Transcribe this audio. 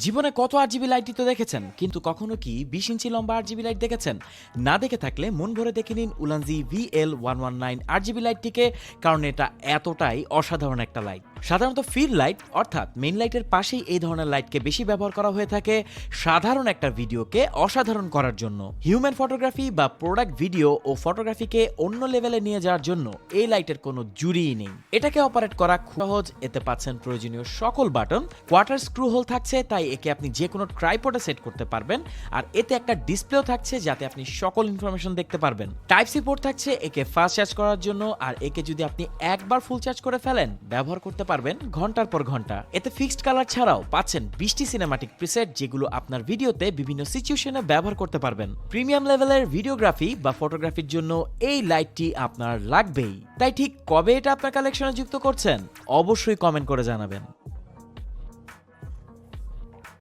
জীবনে কত আরজিবি লাইটই তো দেখেছেন, কিন্তু কখনো কি 20 ইঞ্চি লম্বা আরজিবি লাইট দেখেছেন? না দেখে থাকলে মন ভরে দেখে নিন উলানজি VL119 আরজিবি লাইটটিকে, কারণ এটা এতটাই অসাধারণ একটা লাইট। সাধারণত ফিল্ড লাইট অর্থাৎ মেইন লাইটের পাশেই এই ধরনের লাইটকে বেশি ব্যবহার করা হয়ে থাকে সাধারণ একটা ভিডিওকে অসাধারণ করার জন্য। হিউম্যান ফটোগ্রাফি বা প্রোডাক্ট ভিডিও ও ফটোগ্রাফিকে অন্য লেভেলে নিয়ে যাওয়ার জন্য এই লাইটের কোনো জুড়িই নেই। এটাকে অপারেট করা খুব সহজ, এতে পাচ্ছেন প্রয়োজনীয় সকল বাটন, কোয়ার্টার স্ক্রু হোল থাকছে, তাই একে আপনি যে কোনো ট্রাইপডে সেট করতে পারবেন। আর এতে একটা ডিসপ্লেও থাকছে যাতে আপনি সকল ইনফরমেশন দেখতে পারবেন। টাইপ সি পোর্ট থাকছে একে ফাস্ট চার্জ করার জন্য, আর একে যদি আপনি একবার ফুল চার্জ করে ফেলেন ব্যবহার করতে পারবেন ঘন্টার পর ঘন্টা। এতে ফিক্সড কালার ছাড়াও পাচ্ছেন 20টি সিনেমাটিক প্রিসেট, যেগুলো আপনার ভিডিওতে বিভিন্ন সিচুয়েশনে ব্যবহার করতে পারবেন। প্রিমিয়াম লেভেলের ভিডিওগ্রাফি বা ফটোগ্রাফির জন্য এই লাইটটি আপনার লাগবেই। তাই ঠিক কবে এটা আপনার কালেকশনে যুক্ত করছেন অবশ্যই কমেন্ট করে জানাবেন।